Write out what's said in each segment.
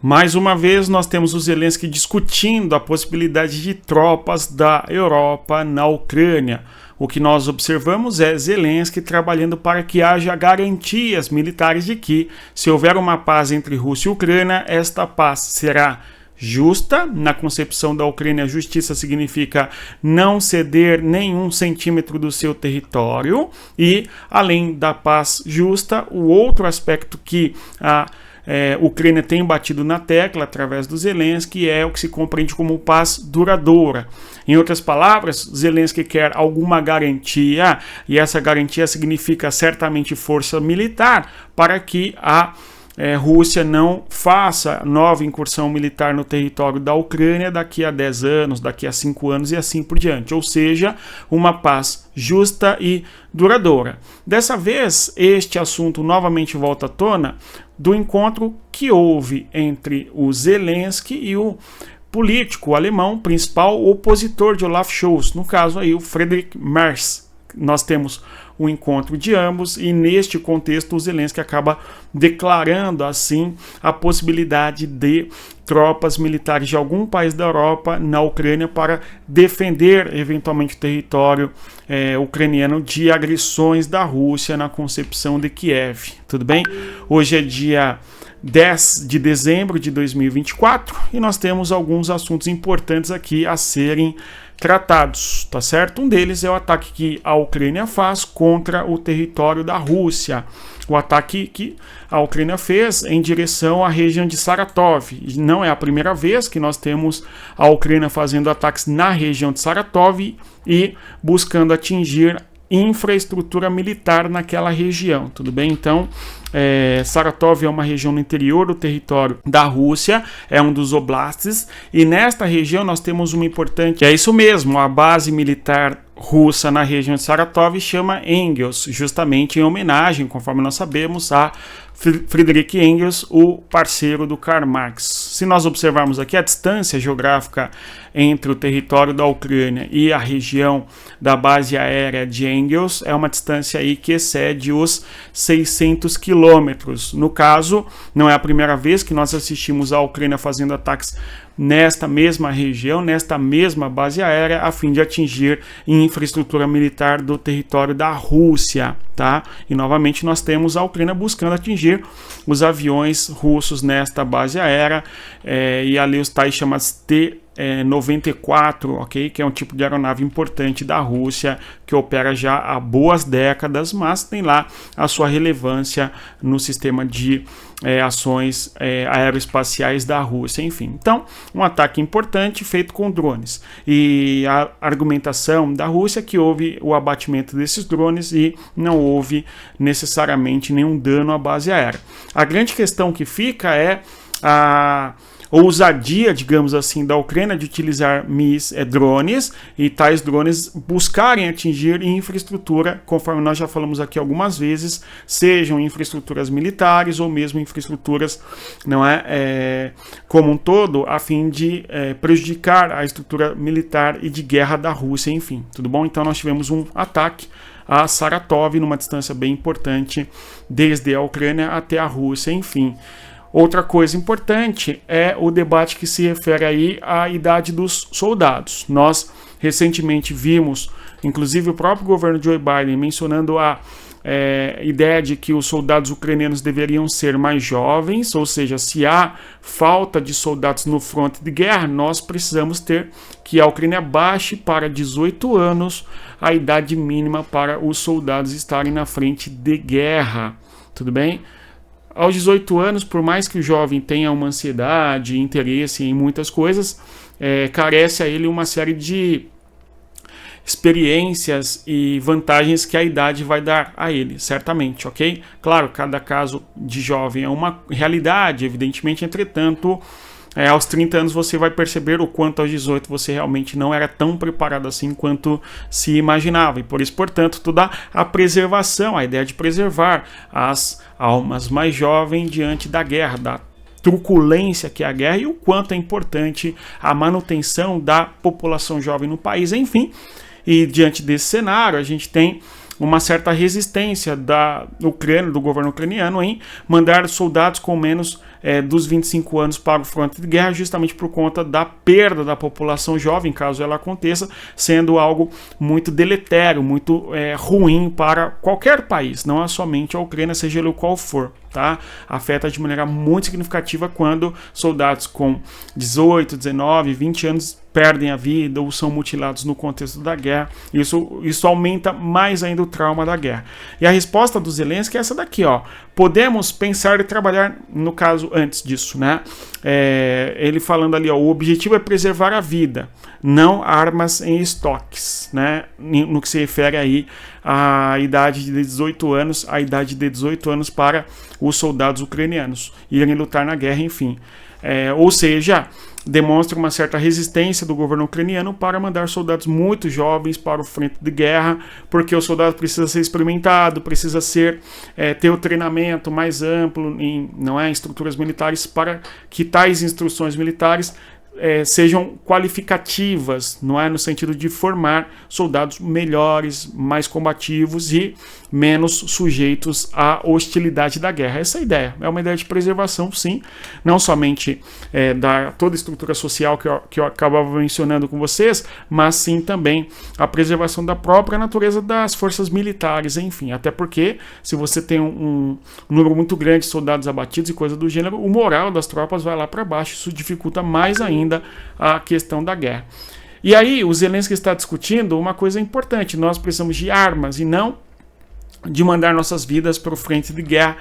Mais uma vez, nós temos o Zelensky discutindo a possibilidade de tropas da Europa na Ucrânia. O que nós observamos é Zelensky trabalhando para que haja garantias militares de que, se houver uma paz entre Rússia e Ucrânia, esta paz será justa. Na concepção da Ucrânia, justiça significa não ceder nenhum centímetro do seu território. E, além da paz justa, o outro aspecto que a Ucrânia tem batido na tecla através do Zelensky é o que se compreende como paz duradoura. Em outras palavras, Zelensky quer alguma garantia, e essa garantia significa certamente força militar para que a Rússia não faça nova incursão militar no território da Ucrânia daqui a 10 anos, daqui a 5 anos e assim por diante. Ou seja, uma paz justa e duradoura. Dessa vez, este assunto novamente volta à tona do encontro que houve entre o Zelensky e o político alemão, principal opositor de Olaf Scholz, no caso aí o Friedrich Merz. Nós temos o encontro de ambos e neste contexto o Zelensky acaba declarando assim a possibilidade de tropas militares de algum país da Europa na Ucrânia para defender eventualmente o território ucraniano de agressões da Rússia na concepção de Kiev. Tudo bem? Hoje é dia 10 de dezembro de 2024 e nós temos alguns assuntos importantes aqui a serem tratados, tá certo? Um deles é o ataque que a Ucrânia faz contra o território da Rússia. O ataque que a Ucrânia fez em direção à região de Saratov. Não é a primeira vez que nós temos a Ucrânia fazendo ataques na região de Saratov e buscando atingir infraestrutura militar naquela região, tudo bem? Então, Saratov é uma região no interior do território da Rússia, é um dos oblastes, e nesta região nós temos uma importante, é isso mesmo, a base militar russa na região de Saratov chama Engels, justamente em homenagem, conforme nós sabemos, a Friedrich Engels, o parceiro do Karl Marx. Se nós observarmos aqui a distância geográfica entre o território da Ucrânia e a região da base aérea de Engels, é uma distância aí que excede os 600 quilômetros. No caso, não é a primeira vez que nós assistimos a Ucrânia fazendo ataques nesta mesma região, nesta mesma base aérea, a fim de atingir infraestrutura militar do território da Rússia, tá? E novamente nós temos a Ucrânia buscando atingir os aviões russos nesta base aérea, e ali os tais chamados T-94, ok? Que é um tipo de aeronave importante da Rússia, que opera já há boas décadas, mas tem lá a sua relevância no sistema de ações aeroespaciais da Rússia, enfim. Então, um ataque importante feito com drones. E a argumentação da Rússia é que houve o abatimento desses drones e não houve necessariamente nenhum dano à base aérea. A grande questão que fica é a ousadia, digamos assim, da Ucrânia de utilizar drones, e tais drones buscarem atingir infraestrutura, conforme nós já falamos aqui algumas vezes, sejam infraestruturas militares ou mesmo infraestruturas, como um todo, a fim de prejudicar a estrutura militar e de guerra da Rússia, enfim, tudo bom? Então nós tivemos um ataque a Saratov numa distância bem importante, desde a Ucrânia até a Rússia, enfim. Outra coisa importante é o debate que se refere aí à idade dos soldados. Nós recentemente vimos, inclusive o próprio governo Joe Biden mencionando a ideia de que os soldados ucranianos deveriam ser mais jovens, ou seja, se há falta de soldados no fronte de guerra, nós precisamos ter que a Ucrânia baixe para 18 anos a idade mínima para os soldados estarem na frente de guerra, tudo bem? Aos 18 anos, por mais que o jovem tenha uma ansiedade, interesse em muitas coisas, carece a ele uma série de experiências e vantagens que a idade vai dar a ele, certamente, ok? Claro, cada caso de jovem é uma realidade, evidentemente, entretanto, aos 30 anos você vai perceber o quanto aos 18 você realmente não era tão preparado assim quanto se imaginava. E por isso, portanto, toda a preservação, a ideia de preservar as almas mais jovens diante da guerra, da truculência que é a guerra e o quanto é importante a manutenção da população jovem no país, enfim. E diante desse cenário, a gente tem uma certa resistência da Ucrânia, do governo ucraniano, em mandar soldados com menos dos 25 anos para o fronte de guerra, justamente por conta da perda da população jovem, caso ela aconteça, sendo algo muito deletério, muito ruim para qualquer país, não é somente a Ucrânia, seja ele qual for. Tá? Afeta de maneira muito significativa quando soldados com 18, 19, 20 anos perdem a vida ou são mutilados no contexto da guerra. Isso aumenta mais ainda o trauma da guerra. E a resposta do Zelensky é essa daqui, ó. Podemos pensar e trabalhar, no caso, antes disso, né? Ele falando ali, ó, o objetivo é preservar a vida, não armas em estoques, né? No que se refere aí à idade de 18 anos, para os soldados ucranianos irem lutar na guerra, enfim. Ou seja, demonstra uma certa resistência do governo ucraniano para mandar soldados muito jovens para o frente de guerra, porque o soldado precisa ser experimentado, precisa ter o treinamento mais amplo em estruturas militares, para que tais instruções militares sejam qualificativas, não é, no sentido de formar soldados melhores, mais combativos e menos sujeitos à hostilidade da guerra. Essa é a ideia, é uma ideia de preservação, sim, não somente da toda a estrutura social que eu acabava mencionando com vocês, mas sim também a preservação da própria natureza das forças militares, enfim, até porque se você tem um número muito grande de soldados abatidos e coisa do gênero, o moral das tropas vai lá para baixo, isso dificulta mais ainda a questão da guerra. E aí o Zelensky está discutindo uma coisa importante: nós precisamos de armas e não de mandar nossas vidas para o frente de guerra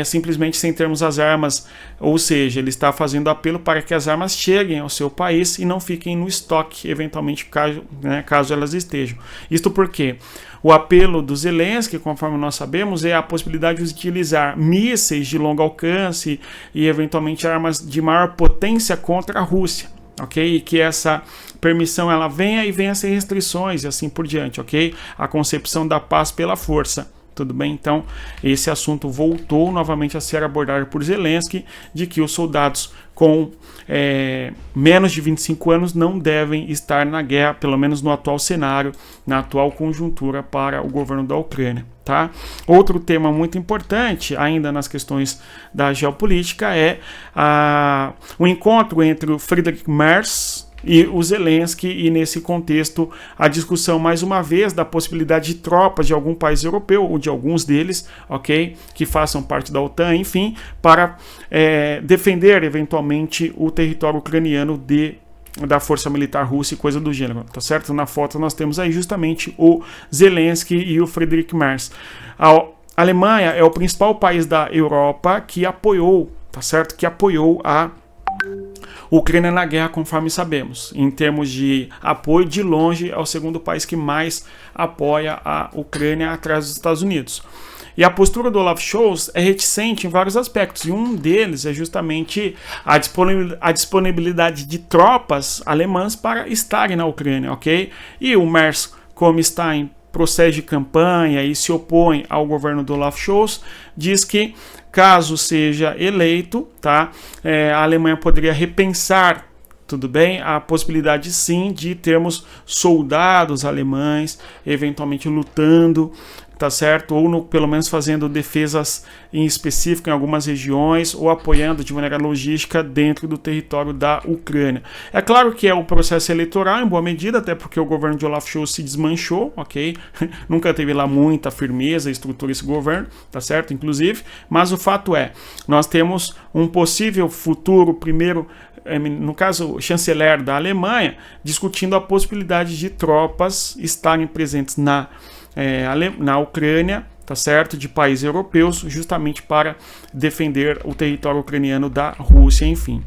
simplesmente sem termos as armas, ou seja, ele está fazendo apelo para que as armas cheguem ao seu país e não fiquem no estoque, eventualmente, caso elas estejam. Isto porque o apelo do Zelensky, conforme nós sabemos, é a possibilidade de utilizar mísseis de longo alcance e eventualmente armas de maior potência contra a Rússia. Ok? E que essa permissão ela venha sem restrições e assim por diante, ok? A concepção da paz pela força. Tudo bem? Então, esse assunto voltou novamente a ser abordado por Zelensky, de que os soldados com menos de 25 anos não devem estar na guerra, pelo menos no atual cenário, na atual conjuntura para o governo da Ucrânia. Tá? Outro tema muito importante, ainda nas questões da geopolítica, é o encontro entre o Friedrich Merz e o Zelensky, e nesse contexto a discussão mais uma vez da possibilidade de tropas de algum país europeu, ou de alguns deles, ok, que façam parte da OTAN, enfim, para defender eventualmente o território ucraniano da força militar russa e coisa do gênero, tá certo? Na foto nós temos aí justamente o Zelensky e o Friedrich Merz. A Alemanha é o principal país da Europa que apoiou, tá certo? Que apoiou a Ucrânia na guerra, conforme sabemos. Em termos de apoio, de longe é o segundo país que mais apoia a Ucrânia atrás dos Estados Unidos. E a postura do Olaf Scholz é reticente em vários aspectos, e um deles é justamente a disponibilidade de tropas alemãs para estarem na Ucrânia, ok? E o Merz, como está em processo de campanha e se opõe ao governo do Olaf Scholz, diz que, caso seja eleito, tá, a Alemanha poderia repensar, tudo bem, a possibilidade sim de termos soldados alemães eventualmente lutando, tá certo? Ou pelo menos fazendo defesas em específico em algumas regiões, ou apoiando de maneira logística dentro do território da Ucrânia. É claro que é o processo eleitoral em boa medida, até porque o governo de Olaf Scholz se desmanchou, ok? Nunca teve lá muita firmeza e estrutura esse governo, tá certo? Inclusive, mas o fato é, nós temos um possível futuro primeiro, no caso, chanceler da Alemanha, discutindo a possibilidade de tropas estarem presentes na Ucrânia, tá certo, de países europeus, justamente para defender o território ucraniano da Rússia, enfim.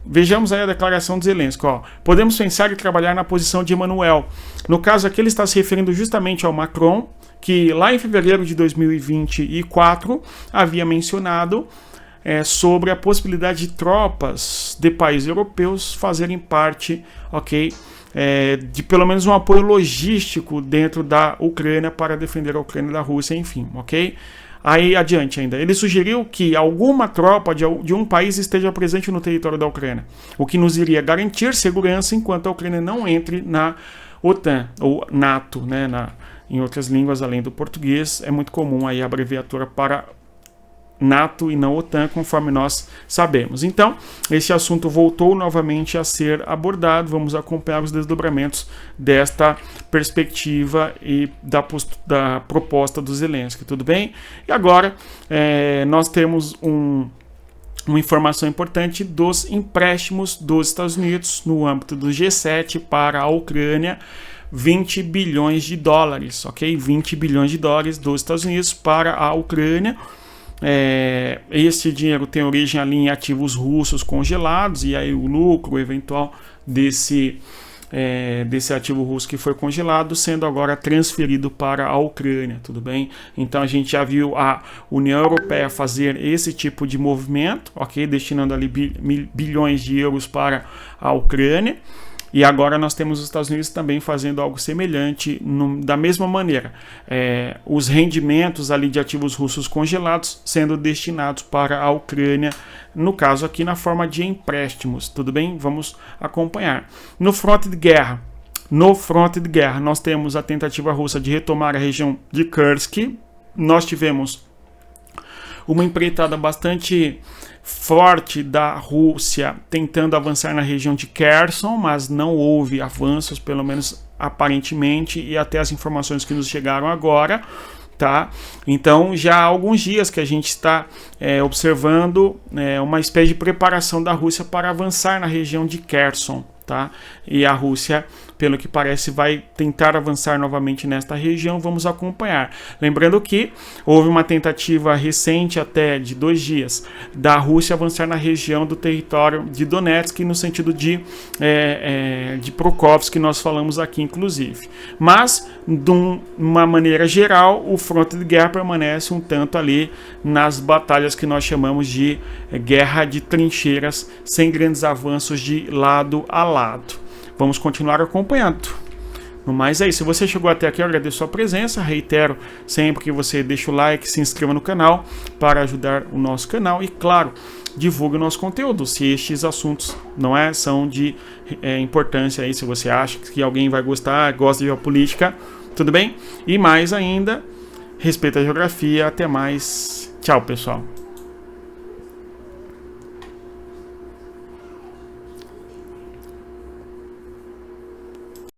Vejamos aí a declaração de Zelensky. Podemos pensar e trabalhar na posição de Emmanuel. No caso aqui ele está se referindo justamente ao Macron, que lá em fevereiro de 2024 havia mencionado sobre a possibilidade de tropas de países europeus fazerem parte, ok, de pelo menos um apoio logístico dentro da Ucrânia para defender a Ucrânia da Rússia, enfim, ok? Aí adiante ainda, ele sugeriu que alguma tropa de um país esteja presente no território da Ucrânia, o que nos iria garantir segurança enquanto a Ucrânia não entre na OTAN, ou NATO, né, em outras línguas além do português. É muito comum aí a abreviatura para NATO e não OTAN, conforme nós sabemos. Então, esse assunto voltou novamente a ser abordado. Vamos acompanhar os desdobramentos desta perspectiva e da proposta do Zelensky, tudo bem? E agora, nós temos uma informação importante dos empréstimos dos Estados Unidos no âmbito do G7 para a Ucrânia. 20 bilhões de dólares, ok? 20 bilhões de dólares dos Estados Unidos para a Ucrânia. Esse dinheiro tem origem ali em ativos russos congelados, e aí o lucro eventual desse ativo russo que foi congelado sendo agora transferido para a Ucrânia, tudo bem? Então a gente já viu a União Europeia fazer esse tipo de movimento, ok? Destinando ali bilhões de euros para a Ucrânia. E agora nós temos os Estados Unidos também fazendo algo semelhante da mesma maneira. Os rendimentos ali de ativos russos congelados sendo destinados para a Ucrânia, no caso aqui na forma de empréstimos. Tudo bem? Vamos acompanhar. No fronte de guerra, nós temos a tentativa russa de retomar a região de Kursk. Nós tivemos uma empreitada bastante forte da Rússia tentando avançar na região de Kherson, mas não houve avanços, pelo menos aparentemente, e até as informações que nos chegaram agora, tá? Então já há alguns dias que a gente está observando uma espécie de preparação da Rússia para avançar na região de Kherson, tá? E a Rússia, pelo que parece, vai tentar avançar novamente nesta região. Vamos acompanhar. Lembrando que houve uma tentativa recente, até de 2 dias, da Rússia avançar na região do território de Donetsk, no sentido de Prokhovsk, que nós falamos aqui, inclusive. Mas, de uma maneira geral, o fronte de guerra permanece um tanto ali nas batalhas que nós chamamos de guerra de trincheiras, sem grandes avanços de lado a lado. Vamos continuar acompanhando. No mais é isso. Se você chegou até aqui, eu agradeço a sua presença. Reitero sempre que você deixa o like, se inscreva no canal para ajudar o nosso canal e, claro, divulgue o nosso conteúdo. Se estes assuntos são de importância aí, se você acha que alguém vai gostar, gosta de geopolítica, tudo bem? E mais ainda, respeita a geografia. Até mais. Tchau, pessoal.